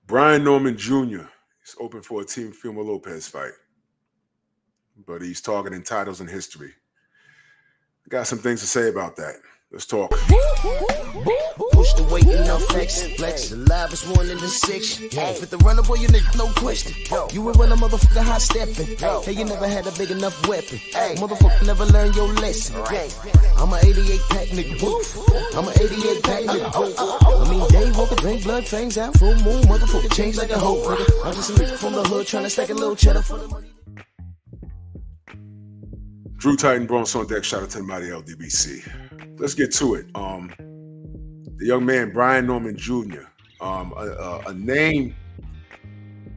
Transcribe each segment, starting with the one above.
Brian Norman Jr. is open for a Teofimo Lopez fight, but he's targeting titles in history. I got some things to say about that. Let's talk. Push the weight enough flex. The live is 1 in the 6. With the runner boy, you nigga, no question. You will run a motherfucker hot stepping. Hey, you never had a big enough weapon. Motherfucker never learned your lesson. I'm an 88 pack nigga. I'm an 88 pack nigga. I mean, day walker, drink blood, fangs out, full moon, motherfucker change like a hoe, nigga. I'm just a nigga from the hood trying to stack a little cheddar for the money. Drew Titan Bronx on deck. Shout out to the mighty LDBC. Let's get to it. The young man Brian Norman Jr. A name.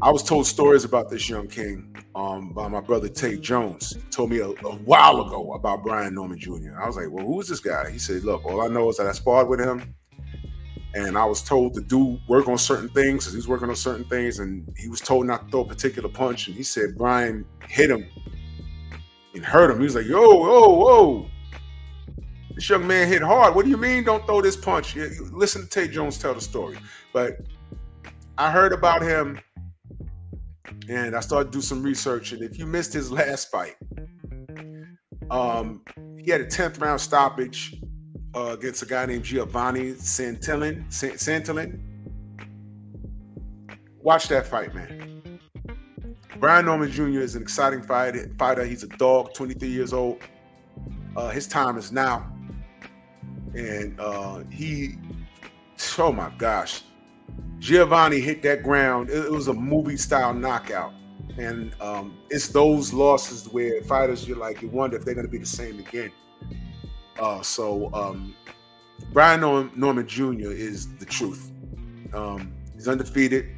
I was told stories about this young king by my brother Tate Jones. He told me a while ago about Brian Norman Jr. I was like, well, who is this guy? He said, look, all I know is that I sparred with him, and I was told to work on certain things, because he was working on certain things, and he was told not to throw a particular punch, and he said Brian hit him and hurt him. He was like, whoa. This young man hit hard. What do you mean don't throw this punch? Listen to Tate Jones tell the story. But I heard about him, and I started to do some research, and if you missed his last fight, he had a 10th round stoppage against a guy named Giovanni Santillan. Watch that fight, man. Brian Norman Jr. is an exciting fighter. He's a dog, 23 years old. His time is now. And oh my gosh. Giovanni hit that ground. It was a movie-style knockout. And it's those losses where fighters, you wonder if they're going to be the same again. Brian Norman Jr. is the truth. He's undefeated.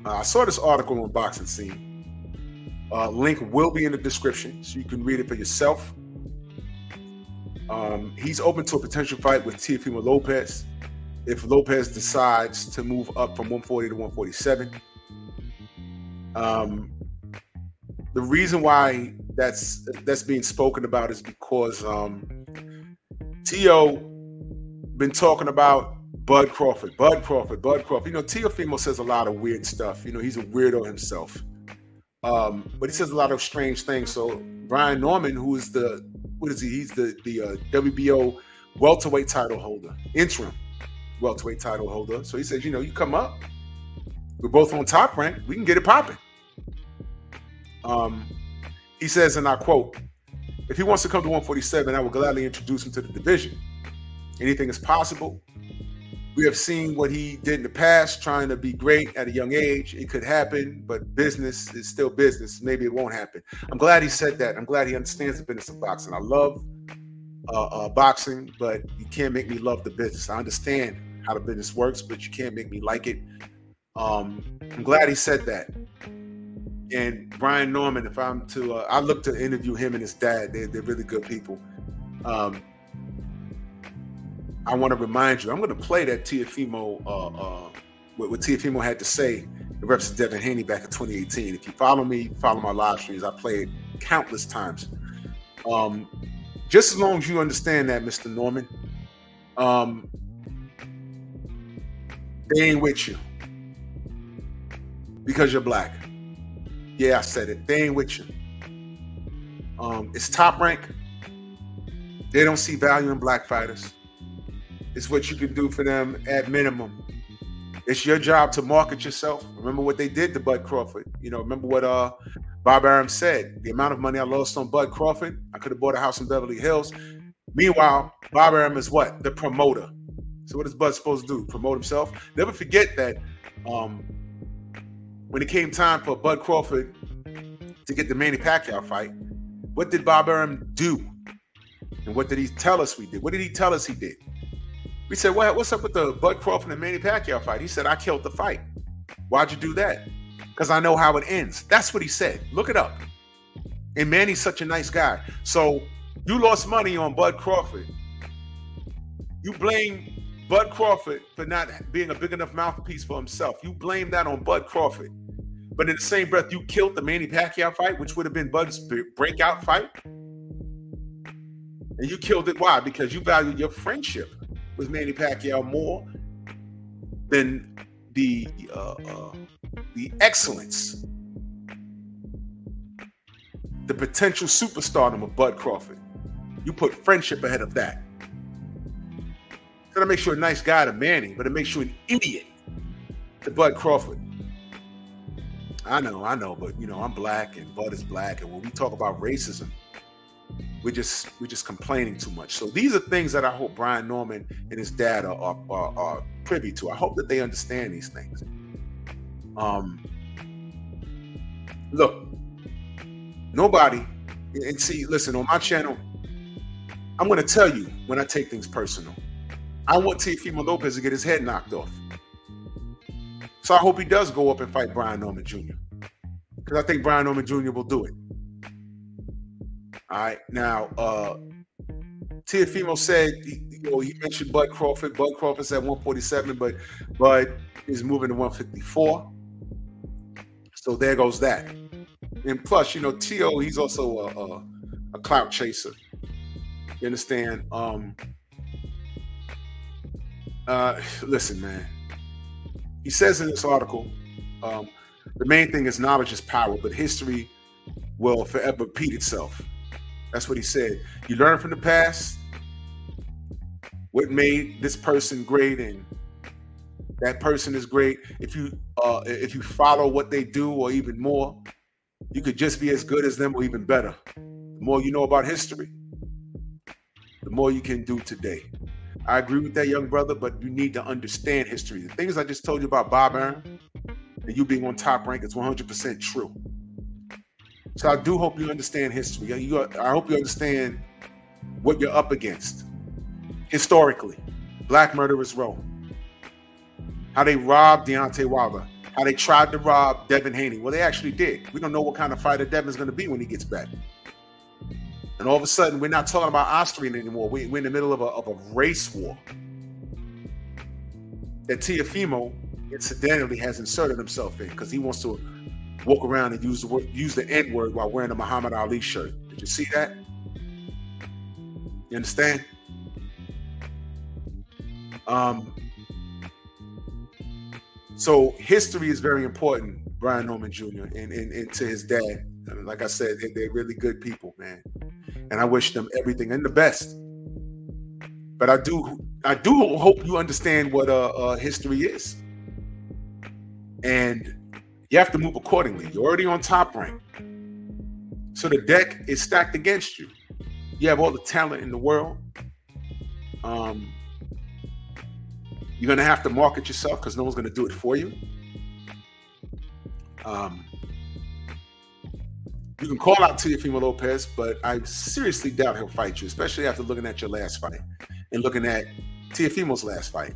I saw this article on Boxing Scene. Link will be in the description, so you can read it for yourself. He's open to a potential fight with Teofimo Lopez if Lopez decides to move up from 140 to 147. The reason why that's being spoken about is because Teo been talking about Bud Crawford. You know, Teofimo says a lot of weird stuff. You know, he's a weirdo himself. But he says a lot of strange things. So Brian Norman, who is he's the WBO welterweight title holder, interim welterweight title holder. So he says, you know, you come up, we're both on top rank, we can get it popping. He says, and I quote, if he wants to come to 147, I will gladly introduce him to the division. Anything is possible. We have seen what he did in the past, trying to be great at a young age. It could happen, but business is still business. Maybe it won't happen. I'm glad he said that. I'm glad he understands the business of boxing. I love boxing, but you can't make me love the business. I understand how the business works, but you can't make me like it. I'm glad he said that. And Brian Norman, if I'm to, I look to interview him and his dad. They're really good people. I want to remind you, I'm going to play that Teofimo, what Teofimo had to say in reference to Devin Haney back in 2018. If you follow me, follow my live streams, I play it countless times. Just as long as you understand that, Mr. Norman, they ain't with you because you're black. Yeah, I said it. They ain't with you. It's top rank. They don't see value in black fighters. It's what you can do for them at minimum. It's your job to market yourself. Remember what they did to Bud Crawford. You know, remember what Bob Arum said. The amount of money I lost on Bud Crawford, I could have bought a house in Beverly Hills. Meanwhile, Bob Arum is what? The promoter. So what is Bud supposed to do? Promote himself? Never forget that when it came time for Bud Crawford to get the Manny Pacquiao fight, what did Bob Arum do? And what did he tell us we did? What did he tell us he did? We said, what's up with the Bud Crawford and Manny Pacquiao fight? He said, I killed the fight. Why'd you do that? Because I know how it ends. That's what he said. Look it up. And Manny's such a nice guy. So you lost money on Bud Crawford. You blame Bud Crawford for not being a big enough mouthpiece for himself. You blame that on Bud Crawford. But in the same breath, you killed the Manny Pacquiao fight, which would have been Bud's breakout fight. And you killed it. Why? Because you valued your friendship with Manny Pacquiao more than the excellence, the potential superstardom of Bud Crawford. You put friendship ahead of that. So that makes you a nice guy to Manning, but it makes you an idiot to Bud Crawford. I know, but I'm black and Bud is black, and when we talk about racism, we're just complaining too much. So these are things that I hope Brian Norman and his dad are privy to. I hope that they understand these things. Look, nobody, and see, listen, on my channel, I'm going to tell you when I take things personal. I want Teofimo Lopez to get his head knocked off. So I hope he does go up and fight Brian Norman Jr. Because I think Brian Norman Jr. will do it. All right. Now, Teofimo said, he mentioned Bud Crawford. Bud Crawford's at 147, but Bud is moving to 154. So there goes that. And plus, Teo, he's also a clout chaser. You understand? Listen, man. He says in this article, the main thing is knowledge is power, but history will forever repeat itself. That's what he said. You learn from the past, what made this person great, and that person is great. If you follow what they do, or even more, you could just be as good as them or even better. The more you know about history, the more you can do today. I agree with that, young brother, but you need to understand history. The things I just told you about Bob Arum and you being on Top Rank is 100% true. So I do hope you understand history. I hope you understand what you're up against historically. Black Murderers Row. How they robbed Deontay Wilder. How they tried to rob Devin Haney. Well, they actually did. We don't know what kind of fighter Devin's going to be when he gets back. And all of a sudden, we're not talking about Austrian anymore. We're in the middle of a race war that Teofimo, incidentally, has inserted himself in because he wants to walk around and use the N-word while wearing a Muhammad Ali shirt. Did you see that? You understand? So history is very important, Brian Norman Jr. and to his dad. I mean, like I said, they're really good people, man. And I wish them everything and the best. But I do hope you understand what history is. And you have to move accordingly. You're already on Top Rank. So the deck is stacked against you. You have all the talent in the world. You're going to have to market yourself because no one's going to do it for you. You can call out Teofimo Lopez, but I seriously doubt he'll fight you, especially after looking at your last fight and looking at Teofimo's last fight.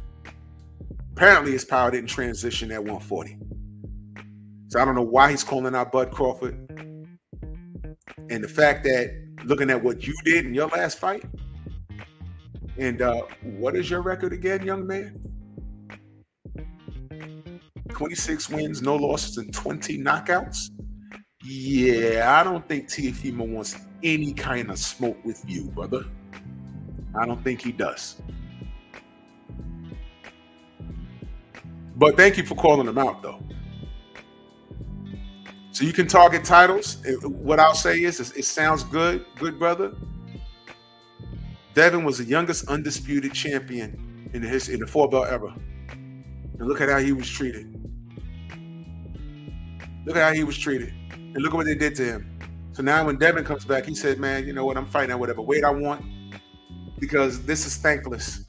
Apparently, his power didn't transition at 140. So I don't know why he's calling out Bud Crawford. And the fact that looking at what you did in your last fight, and what is your record again, young man? 26 wins, no losses, and 20 knockouts? Yeah, I don't think Teofimo wants any kind of smoke with you, brother. I don't think he does. But thank you for calling him out, though. So you can target titles. What I'll say is, it sounds good, good brother. Devin was the youngest undisputed champion in the 4-belt era. And look at how he was treated. Look at how he was treated. And look at what they did to him. So now when Devin comes back, he said, man, you know what? I'm fighting at whatever weight I want because this is thankless.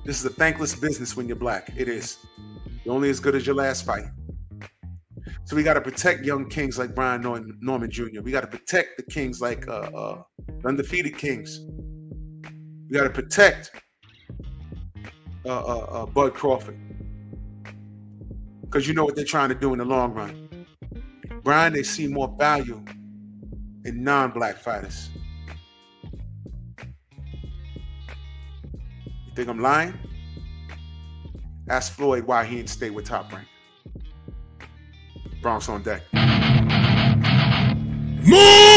This is a thankless business when you're black. It is. You're only as good as your last fight. So we got to protect young kings like Brian Norman Jr. We got to protect the kings like the undefeated kings. We got to protect Bud Crawford. Because you know what they're trying to do in the long run. Brian, they see more value in non-black fighters. You think I'm lying? Ask Floyd why he didn't stay with Top Rank. Bronx on deck. Move!